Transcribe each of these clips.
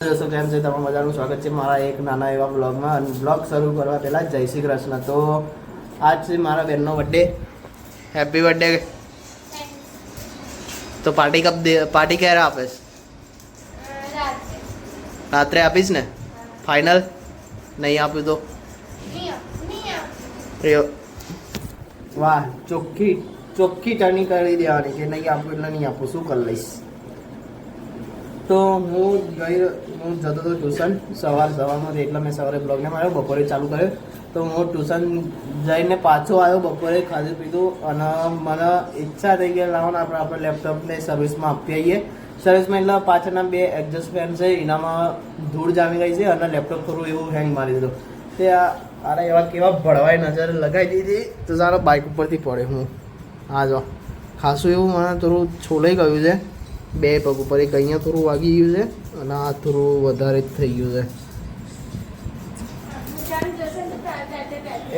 દોસ્તો કેમ છે તમારું મજાનું સ્વાગત છે મારા એક નાના એવા બ્લોગમાં. અને બ્લોગ શરૂ કરવા પહેલાં જય શ્રી કૃષ્ણ. તો આજ છે મારા બહેનનો બર્થડે. Happy birthday. તો પાર્ટી ક્યારે આપીશ? રાત્રે આપીશ ને? ફાઇનલ? નહીં આપ્યું તો વાહ, ચોખ્ખી ટર્નિંગ કરી દેવાની કે નહીં આપું એટલે નહીં આપું, શું કરી લઈશ. તો હું જતો હતો ટ્યુશન સવારમાં, એટલે મેં સવારે બ્લોગને માર્યો, બપોરે ચાલુ કર્યો. તો હું ટ્યુશન જઈને પાછો આવ્યો, બપોરે ખાધું પીધું અને મને ઈચ્છા થઈ ગઈ લાવવાના આપણે લેપટોપને સર્વિસમાં આપી આવીએ. સર્વિસમાં એટલે પાછળના 2 એડજસ્ટ ફેન છે, એનામાં ધૂળ જામી ગઈ છે અને લેપટોપ થોડું એવું હેંગ મારી દીધું. તે આરા એવા કેવા ભળવાઈ નજર લગાવી દીધી તો સારો બાઇક ઉપરથી પડે. હું હા જો ખાસું એવું મને થોડું છોલાઈ ગયું છે 2 પગ ઉપર. એક અહીંયા થોડું વાગી ગયું છે અને આ થોડું વધારે જ થઈ ગયું છે.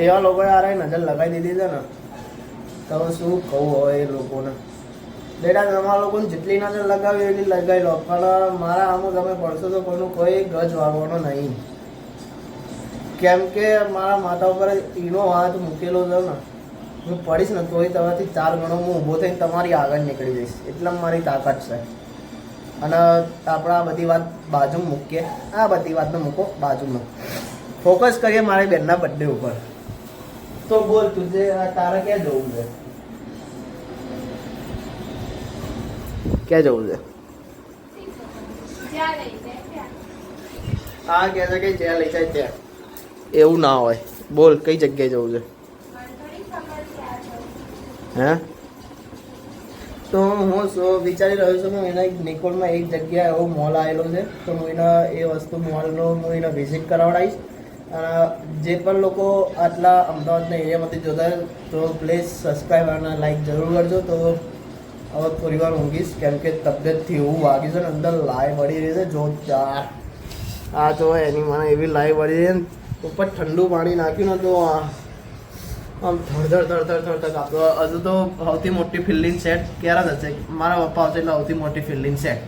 એવા લોકોએ આરા નજર લગાવી દીધી છે ને, તો શું કહું હવે એ લોકોને. બેટા તમારા લોકોને જેટલી નજર લગાવી એટલી લગાવી લો, પણ મારા આમાં તમે પડશો તો કોઈનું કોઈ ગજ વાગવાનો નહીં. કેમ કે મારા માથા ઉપર એનો હાથ મૂકેલો છે ને, હું પડીશ ને તોય તમારાથી 4 ગણો હું ઊભો થઈને તમારી આગળ નીકળી જઈશ, એટલે મારી તાકાત છે. અને આપણે આ બધી વાત બાજુમાં મૂકીએ, આ બધી વાતને મૂકો બાજુમાં, ફોકસ કરીએ મારી બહેનના બર્થડે ઉપર. તો બોલ તુજે તારે ક્યાં જવું છે? ક્યાં જવું છે? હા કહે છે કે જ્યાં લઈ જાય ત્યાં. એવું ના હોય, બોલ કઈ જગ્યાએ જવું છે? હે તો હું વિચારી રહ્યો છું કે એના નિકોલમાં એક જગ્યાએ એવો મોલ આવેલો છે, તો હું એના એ વસ્તુ મોલનો હું એને વિઝિટ કરાવડાવીશ. જે પણ લોકો આટલા અમદાવાદના એરિયામાંથી જોતા હોય તો પ્લીઝ સબસ્ક્રાઈબ અને લાઈક જરૂર કરજો. તો હવે થોડી વાર ઊંઘીશ, કેમ કે તબિયતથી એવું વાગ્યું છે ને, અંદર લાઈ વળી રહી છે જોરદાર. આ જો એની મને એવી લાઈ વળી રહી ને, ઉપર ઠંડુ પાણી નાખ્યું ને તો આમ થરથર કાપતો. હજુ તો સૌથી મોટી ફિલ્ડિંગ સેટ ક્યારે થશે? મારા પપ્પા આવશે એટલે સૌથી મોટી ફિલ્ડિંગ સેટ.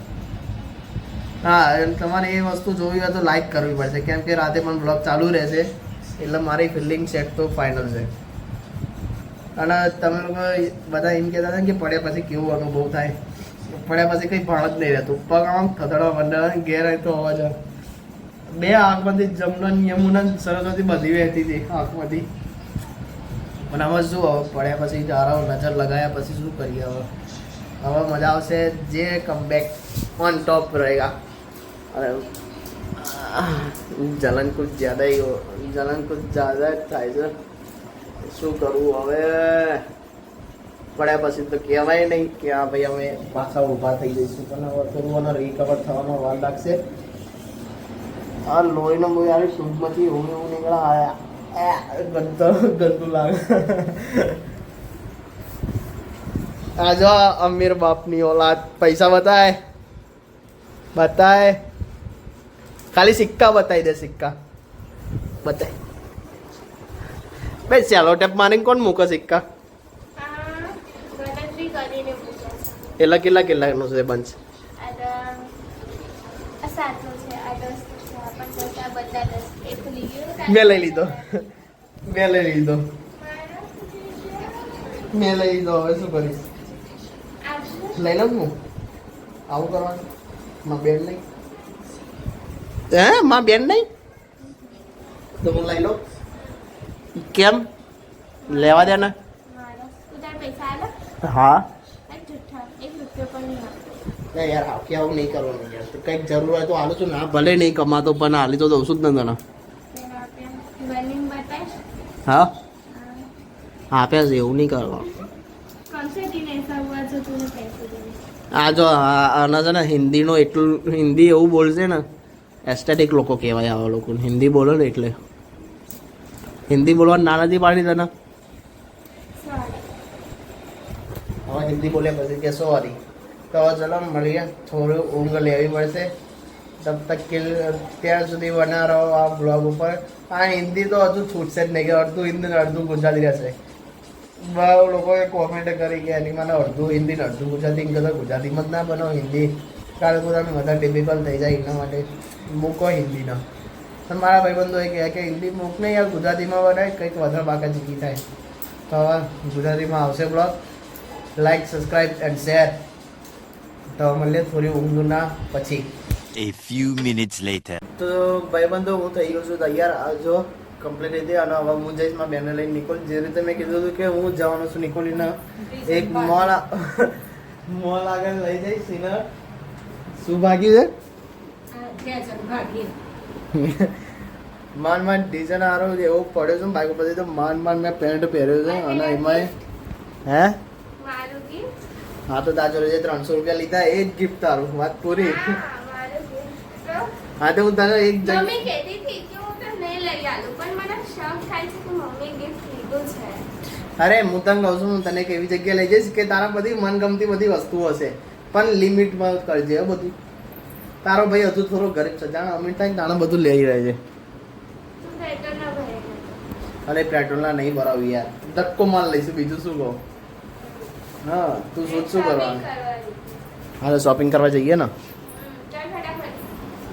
હા, તમારે એ વસ્તુ જોવી હોય તો લાઈક કરવી પડશે, કેમ કે રાતે પણ બ્લોગ ચાલુ રહેશે, એટલે મારી ફિલ્ડિંગ સેટ તો ફાઇનલ છે. અને તમે લોકો બધા એમ કહેતા હતા કે પડ્યા પછી કેવો અનુભવ થાય. પડ્યા પછી કંઈ ભાણ જ નહીં રહેતું, પગ આમ થથડવા મંડળ ઘેર તો અવાજ. 2 આંખમાંથી જમના યમુના સરસ્વતી બધી વહેતી હતી આંખમાંથી. પણ હવે શું, હવે પડ્યા પછી જારા નજર લગાવ્યા પછી શું કરીએ? હવે મજા આવશે. જે કમબેક ઓન ટોપ રહેગા. અરે જલન કુછ જ્યાદા થાય છે. શું કરવું હવે? પડ્યા પછી તો કહેવાય નહીં કે હા ભાઈ અમે પાછા ઊભા થઈ જઈશું, પણ હવે થોડું અને રિકવર થવાનો વાર લાગશે. આ લોહીનો બહુ યાર ટૂંકમાંથી એવું નીકળ્યા, ગંદુ લાગે. આ જો અમીર બાપની ઓલાદ, પૈસા બતાય ખાલી સિક્કા બતાવી દે, સિક્કા બતાય. ભાઈ ચાલો ટેપ મારીને કોણ મૂકે સિક્કા? એટલા કેટલાનું છે બંચ? મેં લઈ લીધો. હવે શું કરીશ? લઈ લઉં હું? આવું કરવાનું? માં બેન નહીં? માં બેન નહીં તો હું લઈ લઉં. કેમ લેવા દે ને? હા યાર, હા કે આવું નહીં કરવાનું યાર. કંઈક જરૂર હોય તો હાલું છું, ના ભલે નહીં કમાતો પણ હાલી તો દઉં છું જ ને તને. હા આપ્યા છે, એવું નહીં કરવાનું. આ જો આના છે ને હિન્દીનો, એટલું હિન્દી એવું બોલશે ને, એસ્થેટિક લોકો કહેવાય આવા લોકોને. હિન્દી બોલો ને એટલે હિન્દી બોલવાની ના નથી પાડી તને. હવે હિન્દી બોલ્યા પછી કે સોરી. તો ચલો મળીએ, થોડું ઊંઘ લેવી પડશે. તબ તક કે ત્યાં સુધી બના રહો આ બ્લોગ ઉપર. આ હિન્દી તો હજુ છૂટશે જ નહીં, કે અડધું હિન્દી ને અડધું ગુજરાતી રહેશે. બહુ લોકોએ કોમેન્ટ કરી કે એની મને અડધું હિન્દી ને અડધું ગુજરાતી, ગુજરાતીમાં જ ના બનાવો હિન્દી. કાલે પોતાનું વધારે ડિફિકલ્ટ થઈ જાય એના માટે મૂકો હિન્દીના. પણ મારા ભાઈબંધો એ કહે કે હિન્દી મૂક નહીં યાર, ગુજરાતીમાં બનાવે કંઈક વધારે બાકા જીકી થાય. તો હવે ગુજરાતીમાં આવશે blog. Like, subscribe and share. તો મળીએ થોડી ઊંઘના પછી. A few minutes later. તો ભાઈબંધો હું થઈ ગયો છું તૈયાર. આ જો કમ્પ્લીટ રીતે. અને હવે હું જઈશ મારા બેનને લઈને નિકોલ. જે રીતે મેં કીધું હતું કે હું જવાનો છું નિકોલીને એક મોલ આગળ લઈ જઈશ. એને શું ભાગ્યું છે? માંડ ડિઝાઇન આરો એવો પડ્યો છે બાઈક ઉપરથી. તો માંડ મેં પેન્ટ પહેર્યો છે. અને એમાં હે હા તો તાજો જે 300 રૂપિયા લીધા એ જ ગિફ્ટ તારું. વાત પૂરી. હા તો હું તને એક અરે હું તને કહું છું, હું તને એક એવી જગ્યાએ લઈ જઈશ કે તારા બધી મનગમતી બધી વસ્તુઓ હશે, પણ લિમિટમાં કરજે બધું. તારો ભાઈ હજુ થોડો ગરીબ છે, જાણે અમીર થાય તાણે બધું લઈ રહે છે. અરે પેટ્રોલના નહીં ભરાવી યાર, ધક્કો માલ લઈશું બીજું શું કહું. હા તું શું કરવાનું? હા શોપિંગ કરવા જઈએ ને.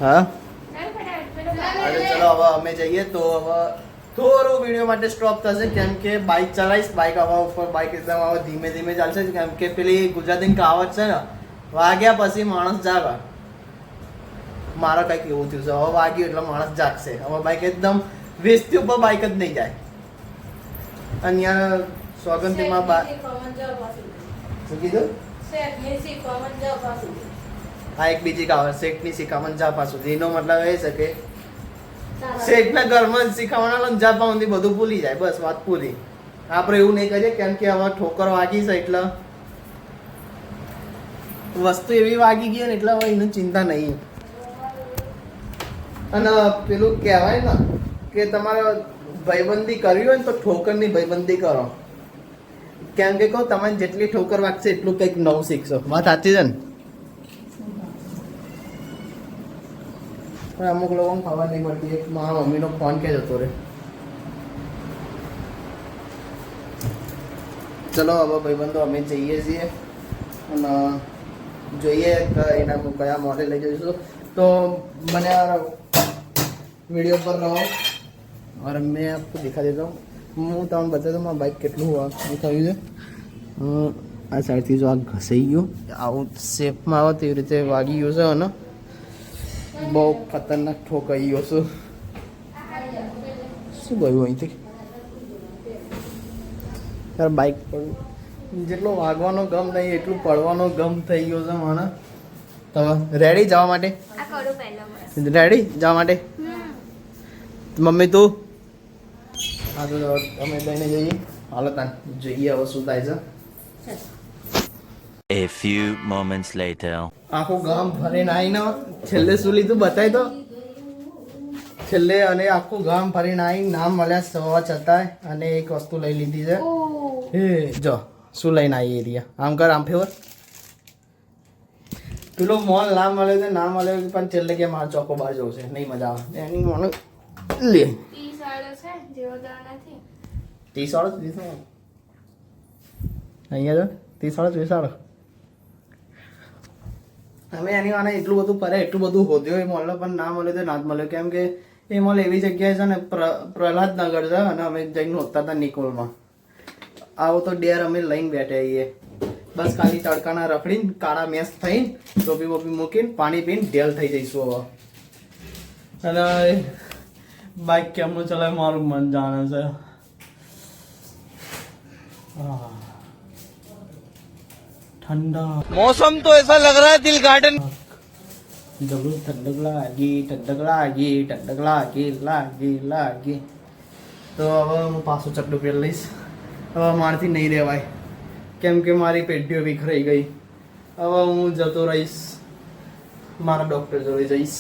હા અરે ચલો હવે અમે જઈએ. તો હવે થોડું વિડીયો માટે સ્ટોપ થશે કેમ કે બાઇક ચલાવીશ. બાઇક હવા ઉપર બાઇક એકદમ હવે ધીમે ધીમે ચાલશે કેમ કે પેલી ગુજરાતી કહાવત છે ને, વાગ્યા પછી માણસ જાગે. મારા કંઈક એવું થયું છે, હવે વાગ્યું એટલે માણસ જાગશે. હવે બાઇક એકદમ વેસ્તી ઉપર બાઇક જ નહીં જાય. અને યાર સોગંદીમાં શું કીધું? હા એક બીજી કહાવત, શેઠની શીખામણ જાપા સુધી. એનો મતલબ એ છે કે શેઠના ઘરમાં જ શીખાવાના જાપા સુધી બધું ભૂલી જાય. બસ વાત પૂરી. આપણે એવું નહીં કરીએ કેમ કે હવે ઠોકર વાગી છે એટલે વસ્તુ એવી વાગી ગઈ ને એટલે હવે એની ચિંતા નહીં. અને પેલું કહેવાય ને કે તમારે ભાઈબંધી કરવી હોય ને તો ઠોકરની ભાઈબંધી કરો. કેમ કે કહો તમારે જેટલી ઠોકર વાગશે એટલું કંઈક નવું શીખશો. વાત સાચી છે ને? પણ અમુક લોકોને ખબર નહીં પડતી. એક મારા મમ્મીનો ફોન કે જતો રે. ચલો હવે ભાઈબંધો અમે જઈએ છીએ અને જોઈએ એના કયા મોડેલ લઈ જઈશું. તો મને वीडियो पर रहो और मैं आपको दिखा देता हूँ. હું તમને બતાવતો મારું બાઇક કેટલું થયું છે. આ સાઈડથી જો આ ઘસાઈ ગયું, આવું શેપમાં આવે તેવી રીતે વાગી ગયું છે અને બહુ ખતરનાક ઠોકાઈ ગયો છું. શું ગયું અહીંથી યાર? બાઇક પર જેટલો વાગવાનો ગમ નહીં એટલું પડવાનો ગમ થઈ ગયો છે મને. તમે રેડી જવા માટે? રેડી જવા માટે? મમ્મી તું? હા તો અમે લઈને જઈએ. હાલો તાન જોઈએ હવે શું થાય છે. A few moments later. આખું ગામ ફરીને આવીને છેલ્લે શું લીધું બતાવી તો. છેલ્લે અને આખું ગામ ફરીને આવી નામ મળ્યા સવા છતાં અને એક વસ્તુ લઈ લીધી છે. એ જો શું લઈને આવી એરિયા. આમ કર, આમ ફેવર. પેલો મોલ ના મળે તો ના મળે પણ છેલ્લે કે મારે ચોકોબાર જવું છે, નહીં મજા આવે એની મને લે. 30 અહીંયા જો 30 20 અમે એની વાને એટલું બધું પડે એટલું બધું હોદ્યો એ મોલ પણ ના મળે તો ના જ મળે. કેમ કે એ મોલ એવી જગ્યાએ છે ને પ્રહલાદનગર છે અને અમે જઈને હોતા હતા નિકોલમાં. આવો તો ડેર અમે લઈને બેઠા છીએ. બસ ખાલી તડકાના રખડીને કાળા મેસ થઈને ટોપી બોપી મૂકીને પાણી પીને ઢેલ થઈ જઈશું હવે. અને બાઇક કેમનું ચલાવે મારું મન જાણે છે. ठंडा मौसम तो ऐसा लग रहा है दिल गार्डन. जरूर ठंडक लागी. તો હવે હું પાછું ચકડું પહેર લઈશ. હવે મારથી નહીં રહેવાય કેમ કે મારી પેઢીઓ વિખરાઈ ગઈ. હવે હું જતો રહીશ મારા ડૉક્ટર જોડે જઈશ.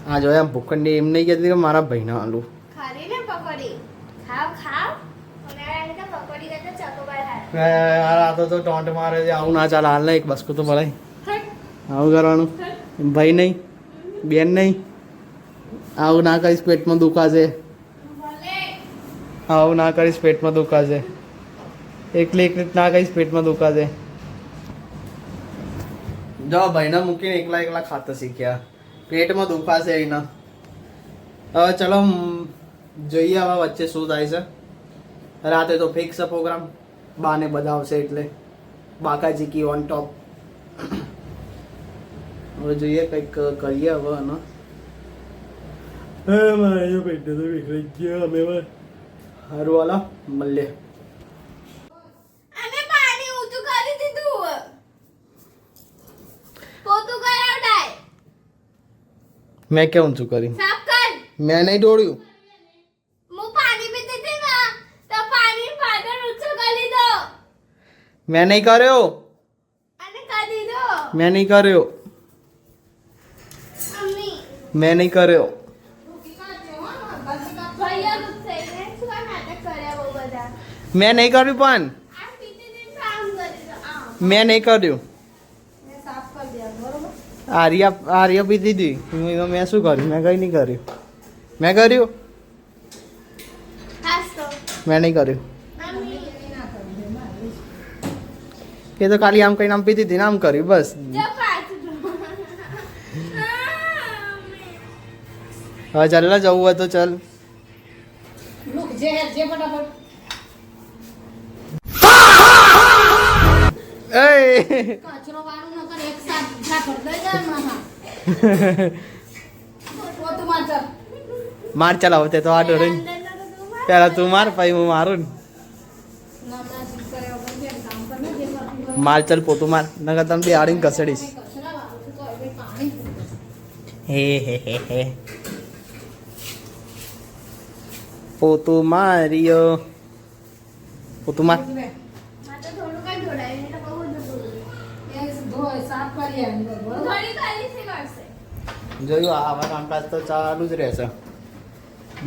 આ જો એમ ભૂખંડી એમ નહીં કહેતી કે મારા ભાઈના આલુ આ તો ટોન્ટ મારે છે. આવું ના ચાલે. હાલ ને એક બસકું તો ભરાય. આવું કરવાનું ભાઈ નહીં બેન નહીં. આવું ના કરીશ પેટમાં દુખાશે. આવું ના કરીશ પેટમાં દુખાશે. એકલી ના કહીશ પેટમાં દુખાશે. જો ભાઈને મૂકીને એકલા એકલા ખાતા શીખ્યા. પેટમાં દુખાશે એના. હવે ચલો જોઈએ હવે વચ્ચે શું થાય છે. રાતે તો ફિક્સ પ્રોગ્રામ, બાને બધા આવશે એટલે બાકાજી કી ઓન ટોપ. હવે જોઈએ કંઈક કરીએ હવે એનો. મારા પેટ તો વિખરાઈ ગયા અમે હારું વાલા મળીએ. અને પાણી ઊંચું કરી દીધું. પોતું કરાવડાય. મેં કેમ ઊંચું કર્યું? સાફ કર. મેં નહીં ઢોળ્યું. હું પાણી પીતી હતી ને તો પાણી પાગળ ઊંચું કરી દીધો. મેં નહીં કર્યો. અને કરી દીધો. મેં નહીં કર્યો. મમ્મી મેં નહીં કર્યો. ભૈયા ગુસ્સે ને શું આ નાટક કર્યા બહુ બધા. મેં નહીં કર્યું પણ આ પીતી હતી તો આમ કરી દીધો. આમ મેં નહીં કર્યું. મેં સાફ કરી દીધું બરોબર. આર્ય પીધી હતી. મેં શું કર્યું? મેં કઈ નહીં કર્યું. મેં કર્યું? હાસ તો મેં નહીં કર્યું. મમ્મી એ તો ખાલી આમ કઈ આમ પીધી હતી ને આમ કર્યું બસ. જો પાછું હવે ચાલ ને જવું હોય તો ચાલ. કચરો વાળું ન કર, એક સાથ ઝાકળ દઈ દે મામા. પોતું માર ચાલ. માર ચલાવ તે તો આ ડોરે પેલા તું માર પછી હું મારું ને. નાના જીત કરે વગર જે કામ કર ને જે કરતી હોય. માર ચાલ પોતું માર નકર તમે બે આડીને કસડીશ. કચરા વાળું છું તો હવે પાણી. હે પોતું માર્યો. પોતું માર. માં તો થોડું કઈ ઢોળાય ને તો બહુ બધું બોલું. એ ધોય સાફ કરી અંદર બરોબર. થોડી ખાલી છે કરશે. જોયું આવા કામકાજ તો ચાલુ જ રહેશે.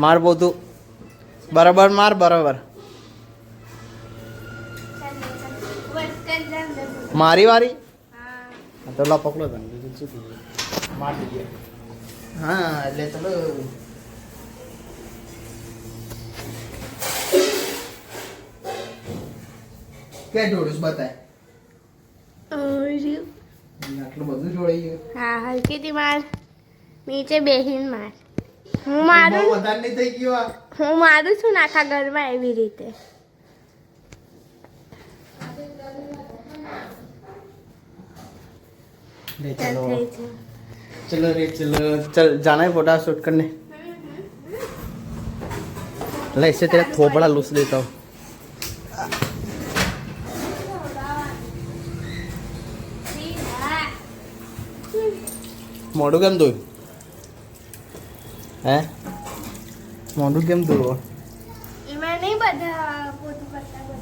માર પોતું બરાબર માર બરાબર. ચાલ બસ કર જા અંદર. મારી વારી. હા તો લા પકડો તને બીજું શું કીધું? માર દઈએ. હા એટલે ચલો. કે જોડીશ બતાય. આટલું બધું જોડાઈ ગયું. હા હલકીથી માર નીચે બેહીન માર. હું મારું બહુ વધારે નહીં થઈ ગયું આ. હું મારું છું ને આખા ઘરમાં એવી રીતે. ले ચાલ चलो થઈ છે. चलो रे चलो चल जाना है फोटो शूट करने. ले इससे तेरा थोपड़ा लूस देता हूँ. મોઢું કેમ ધોયું? હે મોઢું કેમ ધોયું? એમાં નહીં બધા પોતું કરતા બધું.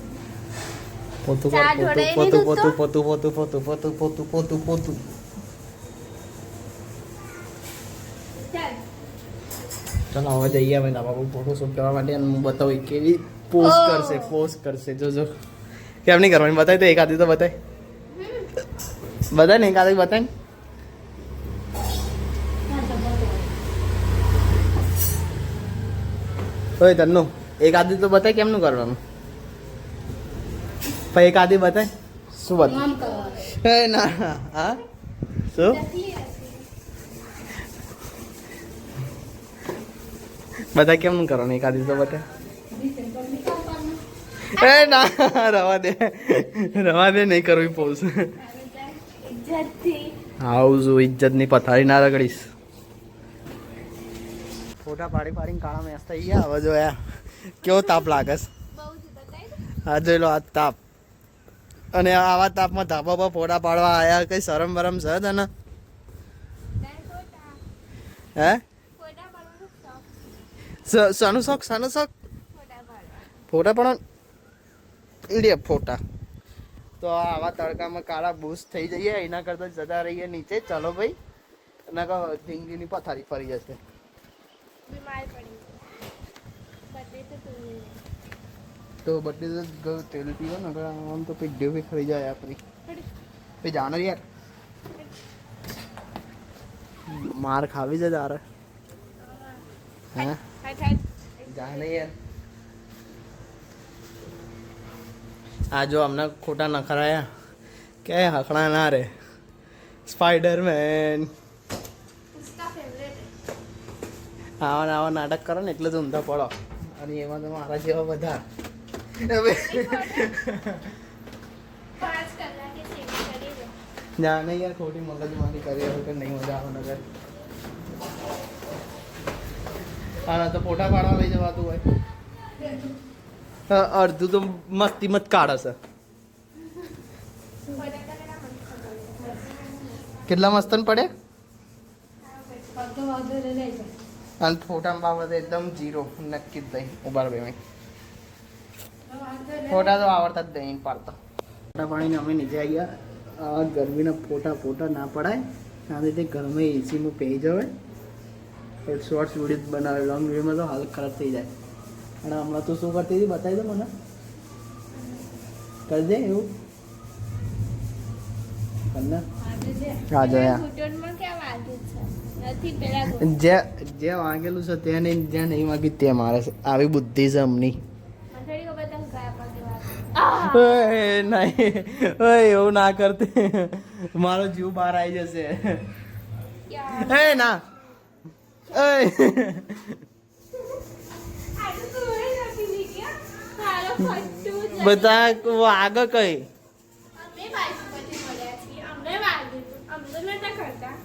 પોતું ચા પોતું ઢોળાઈ પોતું નહીં પોતું પોતું પોતું પોતું પોતું પોતું પોતું પોતું. ચાલ ચાલો હવે જઈએ અમે નવા ફોટો શૂટ કરવા માટે અને હું બતાવું કેવી પોસ્ટ ઓહ. કરશે જોજો. કેમ નહીં કરવાની બતાય તો એક આધી તો બતાય. બતાય ને એક આધી બતાય ને. ઓય તન્નુ એક આધી તો બતાય કેમનું કરવાનું. પછી એક આધી બતાય શું બતાય. આમ કરવાનું. હે ના હા શું બતાય કેમનું કરવાનું એક આધી તો બતાય. એ ના રવા દે નહીં કરવી પોઝ. ઇજ્જતથી. આવું ઇજ્જતની પથારી ના રગડીશ. ફોટા પાડીને કાળા મેસ થઈ ગયા. હવે જો કેવો તાપ લાગે છે. બહુ જ બતાય. આ જોઈ લો આ તાપ. અને આવા તાપમાં ધાબા પર ફોટા પાડવા આયા કઈ શરમ બરમ છે તને? ફોટા હે પાડવાનો શોખ. શાનો શોખ ફોટા પાડવા. ફોટા પણ લે ફોટા તો આવા તડકામાં કાળા બૂસ થઈ જઈએ. એના કરતા જતા રહીએ નીચે. ચાલો ભાઈ એના કા ઢીંગલીની પથારી ફરી જશે. બીમાર પડી બર્થડે તો તું તો બર્થડે તો તેલ પીવો ને આમ તો પેટ ડેવી ખરી જાય આપણી. પછી જાણે યાર માર ખાવી છે તારે. હે જાણે યાર આ જો અમને ખોટા નખરાયા કે હકડા ના રે સ્પાઈડરમેન उसका फेवरेट है આવા નાટક કરો ને એટલે જ ઊંધા પડો અને એમાં તો મારા જેવા બધા હવે 5 કલાકે સેવિંગ કરી દો ના નહીં યાર ખોટી મગજમારી કરી વગર નહીં મજા આવે નગર આના તો ફોટા પાડવા લઈ જવાતું હોય અડધું તો મસ્તી મત કાઢે છે કેટલા મસ્તન પડે બધો વાંધો લઈ જાય અને ફોટા બાબતે એકદમ જીરો નક્કી જ નહીં ઉભાર બે ફોટા તો આવડતા જ નહીં પાડતા ફોટા પાડીને અમે નીચે આવ્યા આ ગરમીના ફોટા ના પડાય આ રીતે ઘરમાં એસીમાં પહેરી જવાય એક શોર્ટ્સ વિડીયો બનાવે લોંગ વિડીયોમાં તો હાલત ખરાબ થઈ જાય અને હમણાં તો શું કરતી હતી બતાવી દો મને કરી દે એવું કરના હા જોયા ઘૂંટણમાં ક્યાં વાગ્યું છે નથી પેલા જે વાગેલું છે ત્યાં નહીં જ્યાં નહીં વાગ્યું તે મારે છે આવી બુદ્ધિ છે અમની મંથળી કો બતા કયા પગે વાગ્યું નહીં એવું ના કરતી મારો જીવ બહાર આવી જશે યાર એ ના આ તો તું એ નથી લીધા મારો ફટ્ટુ જ બધા વાગે કઈ અમે બાજુ પછી મળ્યા છીએ અમને વાગ્યું હતું અમને નતા કરતા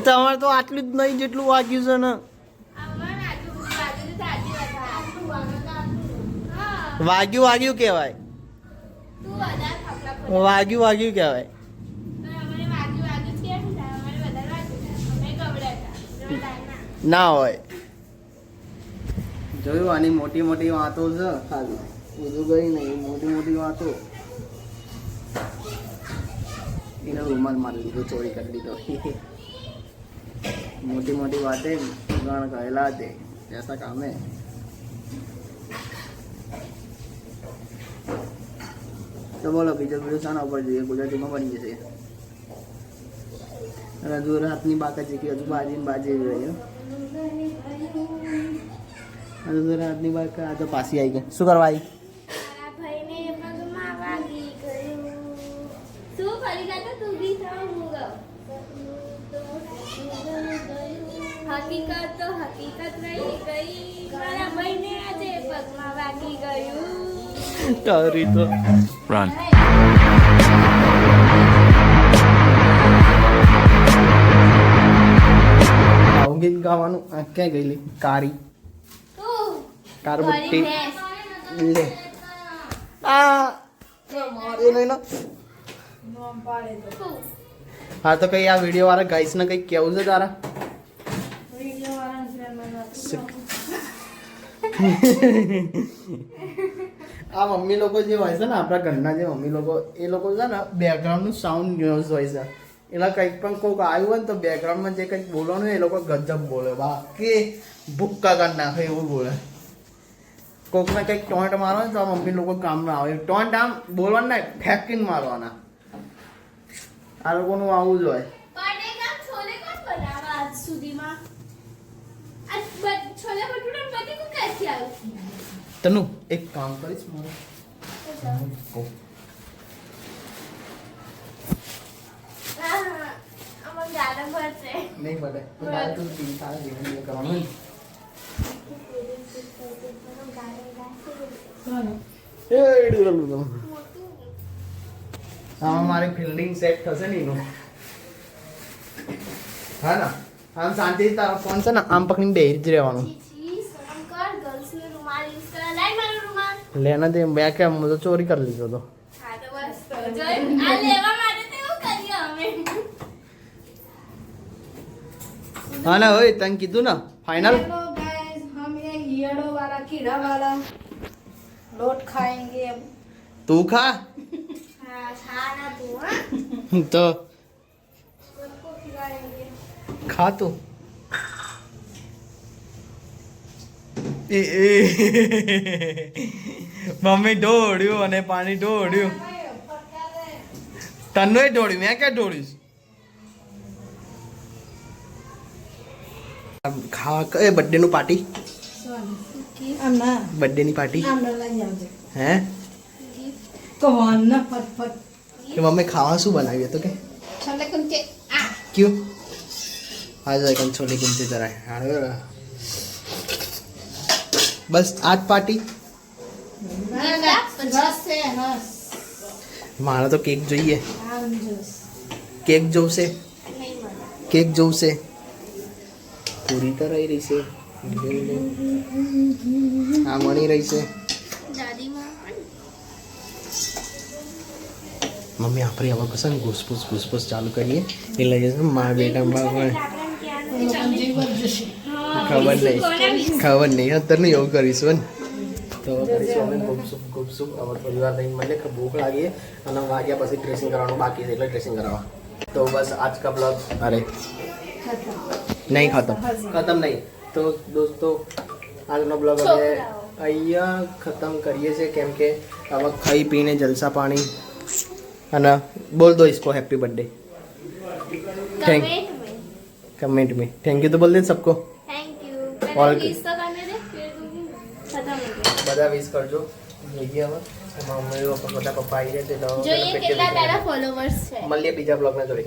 તમારે તો આટલું જ નહીં જેટલું વાગ્યું છે ને અમાર બાજુ તો સાચી વાત આટલું હા વાગ્યું કહેવાય તું વધારે ફકલા પડે વાગ્યું કહેવાય અમને વાગ્યું છે અમારે વધારે વાગ્યું અમે ગબડાતા જોતા ના હોય જોયું આની મોટી મોટી વાતો છે ખાલી બધું ગઈ નહીં મોટી વાતો એનો રૂમાલ મારી લીધો ચોરી કરી લીધો મોટી વાતે ગણ ગયેલા તે ऐसा काम है તો બોલો બીજો વિડીયો શાના ઉપર જોઈએ ગુજરાતીમાં બની જશે હજુ રાતની બાકા છે કે હજુ બાજી રહ્યો હજુ રાતની બાકા આ તો પાછી આવી ગઈ શું કરવા આવી મારા ભાઈને પગમાં વાગી ગયું શું ફરી ગયા તું બી થાવ હું ગયો હકીકત રહી ગઈ મારા ભાઈને આજે પગમાં વાગી ગયું તારી તો Run. આવું ગીત ગાવાનું આ ક્યાં ગયેલી કારી કાર બુટ્ટી લે આ મારે નહીં ના નોમ પાડે તો હા તો કઈ આ વિડીયો વાળા ગાઈસ ને કઈ કેવું છે તારા વિડિયો વાળા ફ્રેન્ડ આ મમ્મી લોકો જે હોય છે ને આપણા ઘરના જે મમ્મી લોકો એ લોકો છે ને બેકગ્રાઉન્ડનું સાઉન્ડ યુઝ હોય છે એટલે કંઈક પણ કોઈક આવ્યું હોય ને તો બેકગ્રાઉન્ડમાં જે કંઈક બોલવાનું હોય એ લોકો ગજબ બોલે બાકી ભૂક્કા કરી નાખે એવું બોલે કોકને કંઈક ટોન્ટ મારો ને તો આ મમ્મી લોકો કામ ના આવે ટોન્ટ આમ બોલવાનું ના ફેંકીને મારવાના આ લોકોનું આવું જ હોય બટેકા છોલે કોણ બનાવે આજ સુધીમાં આ છોલે ભટુરે બટેકું ક્યાંથી આવ્યું તનુ એક કામ કરીશ મારે અમાર ગાડા ભરશે નહીં બને તારે તું તારા જીવન કરવાનું આમાં મારી ફિલ્ડિંગ સેટ થશે ને એનું હા ના આમ શાંતિ તારો ફોન છે ને આમ પકડીને બેસી જ રહેવાનું ગર્લ્સનો રૂમાલ યુઝ કરે લાઈ મારો રૂમાલ લેના દે બે કે હું તો ચોરી કરી લીધો તો હા તો બસ તો જોઈ આ લેવા માટે તો એવું કરીએ અમે હા ના હોય તને કીધું ને ફાઇનલ हेलो गाइस हम ये हीड़ो वाला कीड़ा वाला लोट खाएंगे अब તું ખા હા ખાના તું હા તો सबको खिलाएंगे ખા તું મમ્મી ઢોળ્યું અને પાણી ઢોળ્યું તન્નું ઢોળ્યું મેં ક્યાં ઢોળ્યું ખાવા એ બર્થડે નું પાર્ટી આમના બર્થડે ની પાર્ટી આમના લઈ આવજે હે કોણ ફટફટ કે મમ્મી ખાવા શું બનાવ્યું હતું કે છલે કુંચે આ क्यों आज कल छोले कुलचे तरह है बस आज पार्टी હસશે હસ મારા તો કેક જોઈએ આમ જોશ કેક જોશે નહીં મને કેક જોશે પૂરી તો રહી રહી છે આ મળી રહી છે દાદીમાં મમ્મી આપણે હવે કશે ને ઘૂસપૂસ ચાલુ કરીએ એટલે જશે મારા બેટા ખબર નહીં અત્યારનું એવું કરીશું ને તો કરીશું અમે ગુપસુપ હવે થોડી વાર રહીને મળે કે ભૂખ લાગીએ અને વાગ્યા પછી ડ્રેસિંગ કરવાનું બાકી છે એટલે ડ્રેસિંગ કરાવવા તો બસ આજ કા બ્લોગ અરે નહીં ખતમ નહીં તો દોસ્તો આજનો બ્લોગ અમે અહીંયા ખતમ કરીએ છીએ કેમ કે હવે ખાઈ પીને જલસા પાણી અને બોલ દો इसको हैप्पी बर्थडे कमेंट में थैंक यू तो बोल दे सबको थैंक यू और पहले किस तो करने दे फिर दूंगी खत्म हो गया બધા વિશ કરજો જોઈએ હવે એમાં મમ્મી પપ્પા આવી જાય જોઈએ કેટલા તારા ફોલોવર્સ છે મળીએ બીજા બ્લોગના જોડે